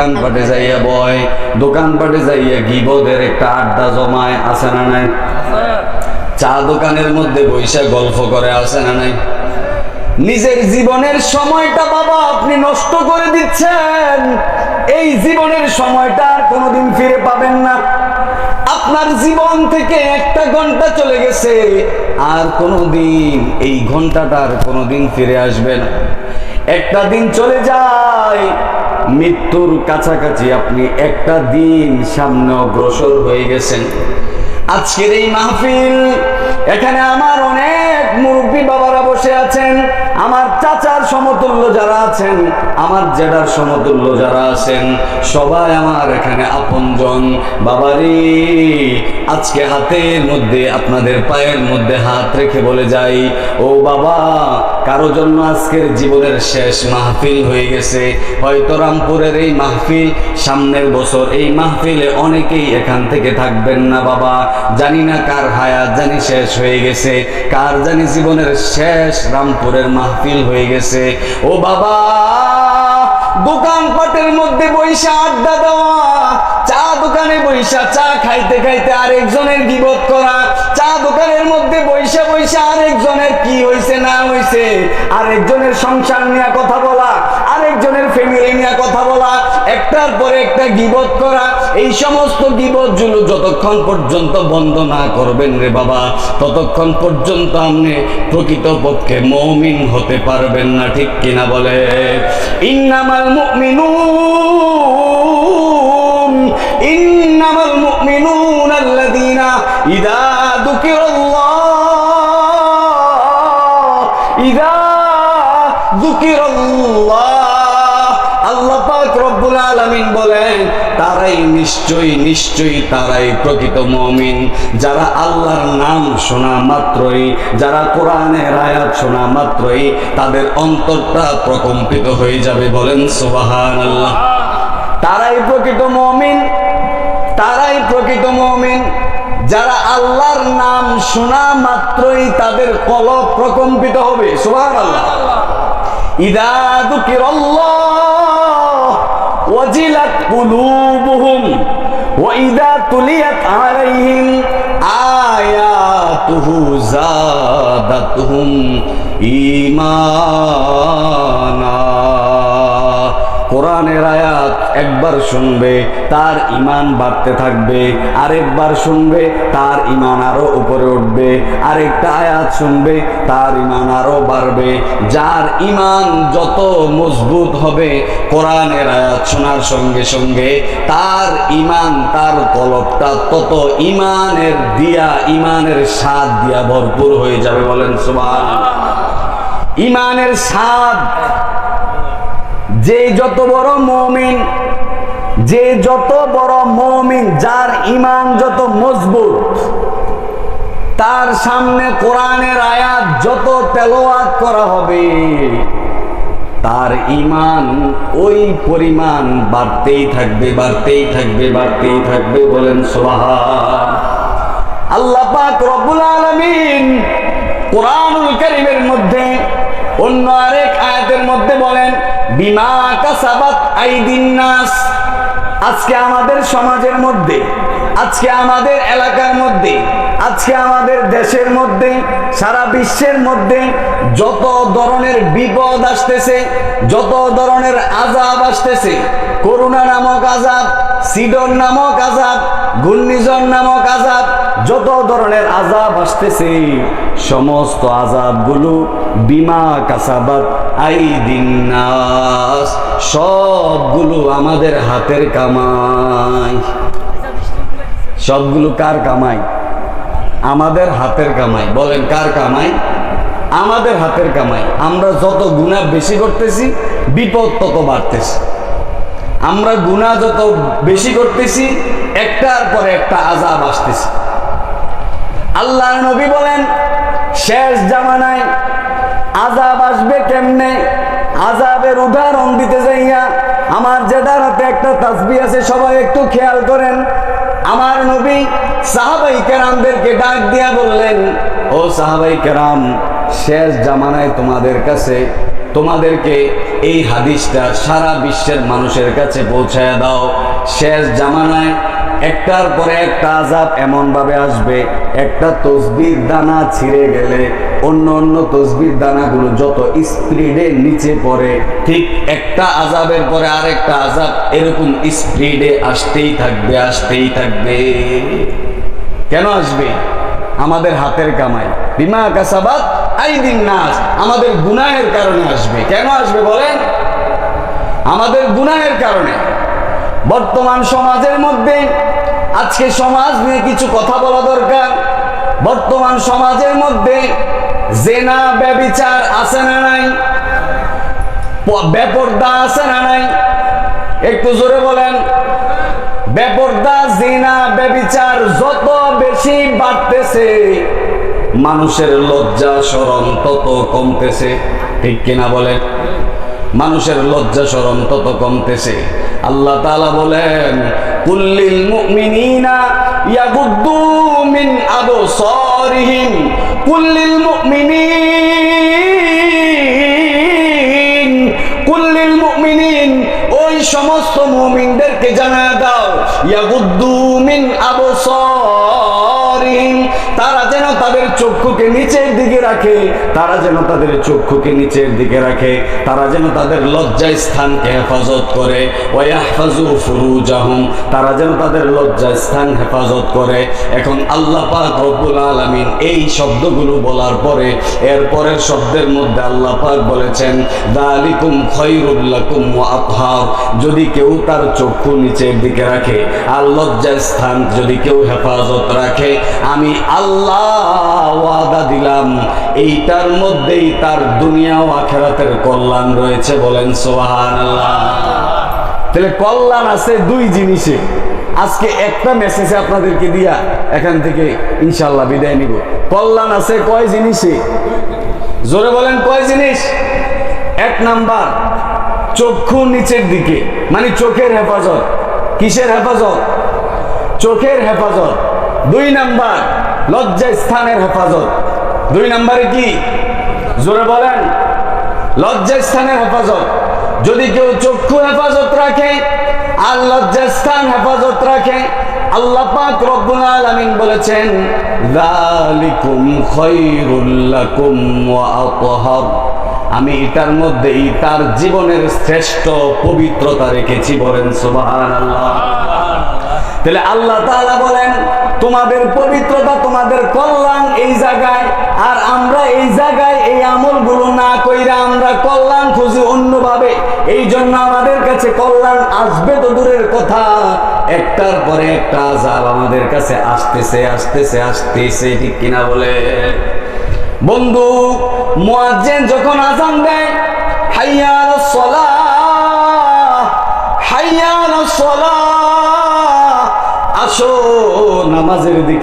দোকানপাটে যাইয়া বয়, দোকানপাটে যাইয়া গিবদের একটা আড্ডা জমায়, আছে না নাই? চা দোকানের মধ্যে বৈশা গল্প করে, আছে না নাই? নিজের জীবনের সময়টা বাবা আপনি নষ্ট করে দিচ্ছেন। এই জীবনের সময়টা আর কোনোদিন ফিরে পাবেন না। আপনার জীবন থেকে একটা ঘন্টা চলে গেছে, আর কোনোদিন এই ঘন্টাটা আর কোনোদিন ফিরে আসবে না। একটা দিন চলে যায়, মৃত্যুর কাছাকাছি আপনি একটা দিন সামনে অগ্রসর হয়ে গেছেন। আজকের এই মাহফিল, এখানে আমার অনেক মুরব্বী বাবারা বসে আছেন, আমার চাচার সমতুল্য যারা আছেন, আমার জেঠার সমতুল্য যারা আছেন, সবাই আমার এখানে আপনজন। বাবারি, আজকে হাতের মধ্যে, আপনাদের পায়ের মধ্যে হাত রেখে বলে যাই, ও বাবা, কারো জন্য আজকের জীবনের শেষ মাহফিল হয়ে গেছে। হয়তো রামপুরের এই মাহফিল, সামনের বছর এই মাহফিলে অনেকেই এখান থেকে থাকবেন না বাবা। জানি না কার হায়াত জানি শেষ হয়ে গেছে, কার জানি জীবনের শেষ রামপুরের মাহফিল হয়ে গেছে। ও বাবা, দোকানপাটের মধ্যে বৈশা আড্ডা দেওয়া, চা দোকানে বৈশা চা খাইতে খাইতে আরেকজনের গীবত করা, চা দোকানের মধ্যে বৈশা বৈশা আরেকজনের কি হয়েছে না হয়েছে, আরেকজনের সংসার নিয়ে কথা বলা, আরেকজনের ফ্যামিলি নিয়ে কথা বলা, একটার পরে একটা গীবত করা, এই সমস্ত গীবত গুলো যতক্ষণ পর্যন্ত বন্ধ না করবেন রে বাবা, ততক্ষণ পর্যন্ত আপনি প্রকৃতপক্ষে মুমিন হতে পারবেন না। ঠিক কিনা বলে? ইন্নামাল মুমিনুন ইন্নামাল মুমিনুন আল্লাযীনা ইযা যুকিরাল্লাহ, আল্লাহ পাক রব্বুল আলামিন বলেন, তারাই নিশ্চয়ই তারাই প্রকৃত মুমিন, যারা আল্লাহর নাম শোনা মাত্রই, যারা কোরআনের আয়াত শোনা মাত্রই তাদের অন্তরটা প্রকম্পিত হয়ে যাবে। বলেন সুবহানাল্লাহ। তারাই প্রকৃত মুমিন, তারাই প্রকৃত মুমিন, যারা আল্লাহর নাম শোনা মাত্রই তাদের কলব প্রকম্পিত হবে। সুবহানাল্লাহ। ইযা যুকিরাল্লাহ ওয়াজিলাত কুলুবুহুম ওয়া ইযা তুলিয়াত আলাইহিম আয়াতুহু যাদাতুহুম ঈমানা। কোরআনের আয়াত একবার শুনবে তার ঈমান বাড়তে থাকবে, আরেকবার শুনবে তার ঈমান আরো উপরে উঠবে, আরেকটা আয়াত শুনবে তার ঈমান আরো বাড়বে। যার ঈমান যত মজবুত হবে কোরআনের আয়াত শোনার সঙ্গে সঙ্গে, তার ঈমান, তার কলবটা তত ঈমানের দিয়া, ঈমানের স্বাদ দিয়া ভরপুর হয়ে যাবে। বলেন সুবহানাল্লাহ। ঈমানের স্বাদ, যে যত বড় মুমিন, যে যত বড় মুমিন, যার ঈমান যত মজবুত, তার সামনে কোরআনের আয়াত যত তেলাওয়াত করা হবে, তার ঈমান ওই পরিমাণ বাড়তেই থাকবে, বাড়তেই থাকবে, বাড়তেই থাকবে। বলেন সুবহান। আল্লাহ পাক রব্বুল আলামিন কোরআনুল কারীমের মধ্যে অন্য আরেক আয়াতের মধ্যে বলেন, বিমা কাসাবাত আইদিন নাস। আজকে আমাদের সমাজের মধ্যে, আজকে আমাদের এলাকার মধ্যে, আজকে আমাদের দেশের মধ্যে, সারা বিশ্বের মধ্যে যত ধরনের বিপদ আসতেছে, যত ধরনের আযাব আসতেছে, করোনা নামক আযাব, সিডর নামক আযাব, ঘূর্ণিঝড় নামক আযাব, যত ধরনের আযাব আসতেছে, সমস্ত আযাবগুলো বিমা কাসাবাত আইদিন নাস, সবগুলো আমাদের হাতের কামাই। সবগুলো কার কামাই? আমাদের হাতের কামাই। বলেন কার কামাই? আমাদের হাতের কামাই। আমরা যত গুনাহ বেশি করতেছি, বিপদ তত বাড়তেছে। আমরা গুনাহ যত বেশি করতেছি, একটার পর একটা আযাব আসতেছে। আল্লাহর নবী বলেন, শেষ জামানায় আযাব আসবে কেমনে? আযাবের উদাহরণ দিতে যাইয়া আমার জেদার হাতে একটা তাসবিহ আছে, সবাই একটু খেয়াল করেন। আমার নবী সাহাবাই কেরামদেরকে ডাক দিয়া বললেন, ও সাহাবাই কেরাম, শেষ জামানায় তোমাদের কাছে তোমাদেরকে এই হাদিসটা সারা বিশ্বের মানুষের কাছে পৌঁছায় দাও। শেষ জামানায় একটার পরে একটা আযাব এমন ভাবে আসবে, একটা তসবির দানা ছিঁড়ে গেলে অন্য অন্য তসবির দানাগুলো যত স্পিডে নিচে পড়ে, ঠিক একটা আযাবের পরে আরেকটা আযাব এরকম স্পিডে আসতেই থাকবে, আসতেই থাকবে। কেন আসবে? আমাদের হাতের কামাই, বিমা কাসাবাত আইদিন নাস, আমাদের গুনাহের কারণে আসবে। কেন আসবে বলেন? আমাদের গুনাহের কারণে। বর্তমান সমাজের মধ্যে আজকে সমাজ নিয়ে কিছু কথা বলা দরকার। বর্তমান সমাজের মধ্যে জেনা ব্যভিচার আছে না নাই? বেপরদা আছে না নাই? একটু জোরে বলেন। বেপরদা, জিনা, ব্যভিচার যত বেশি বাড়তেছে, মানুষের লজ্জা শরম তত কমতেছে। ঠিক কিনা বলেন? মানুষের লজ্জা শরম তত কমতেছে। আল্লাহ তাআলা বলেন, কুল্লিল মুমিনিনা ইয়াগুদ্দু মিন আবসারিহিম, কুল্লিল মুমিনিন, কুল্লিল মুমিনিন, ওই সমস্ত মুমিনদেরকে জানায় দাও, ইয়াগুদ্দু মিন আবসারিহিম, তারা যেন তাদের চক্ষুকে নিচের দিকে রাখে, তারা যেন তাদের চক্ষুকে নিচের দিকে রাখে, তারা যেন তাদের লজ্জা স্থানকে হেফাজত করে। ওয়াহফাজু ফুরুজাহুম, তারা যেন তাদের লজ্জা স্থান হেফাজত করে। এখন আল্লাহ পাক রব্বুল আলামিন এই শব্দগুলো বলার পরে এরপরের শব্দের মধ্যে আল্লাহ পাক বলেছেন, যালিকুম খায়রুল লাকুম ওয়া আতহার, যদি কেউ তার চক্ষু নিচের দিকে রাখে আর লজ্জা স্থান যদি কেউ হেফাজত রাখে, আমি আল্লাহ ওয়াদা দিলাম এইটার মধ্যেই তার দুনিয়া ও আখিরাতের কল্যাণ রয়েছে। বলেন সুবহানাল্লাহ। তাহলে কল্যাণ আছে দুই জিনিসে। আজকে একটা মেসেজে আপনাদেরকে দিয়া এখান থেকে ইনশাআল্লাহ বিদায় নিব। কল্যাণ আছে কয় জিনিসে? জোরে বলেন, কয় জিনিস? এক নাম্বার, চক্ষু নিচের দিকে, মানে চোখের হেফাজত। কিসের হেফাজত? চোখের হেফাজত। দুই নাম্বার, লজ্জা স্থানের হেফাজত। দুই নাম্বারে কি? জোরে বলেন, লজ্জা স্থানের হেফাজত। যদি কেউ চক্ষু হেফাজত রাখে আর লজ্জা স্থান হেফাজত রাখে, আল্লাহ পাক রব্বুল আলামিন বলেছেন, যালিকুম খায়রুল লাকুম ওয়া আতহার, আমি এটার মধ্যেই তার জীবনের শ্রেষ্ঠ পবিত্রতা রেখেছি। বলেন সুবহানাল্লাহ। তাহলে আল্লাহ তাআলা বলেন, তোমাদের পবিত্রতা, তোমাদের কল্যাণ এই জায়গায়, আর আমরা এই জায়গায় এই আমলগুলো না কইরা আমরা কল্যাণ খুঁজি অন্যভাবে। এই জন্য আমাদের কাছে কল্যাণ আসবে তো দূরের কথা, একটার পরে একটা আযাব আমাদের কাছে আসতেছে আসতেছে আসতেছে। ঠিক কিনা বলে? বন্ধু, মুয়াজ্জিন যখন আযান দেয়, হাইয়া আলাস সালাহ, হাইয়া আলাস সালাহ, আসো নামাজের দিকে।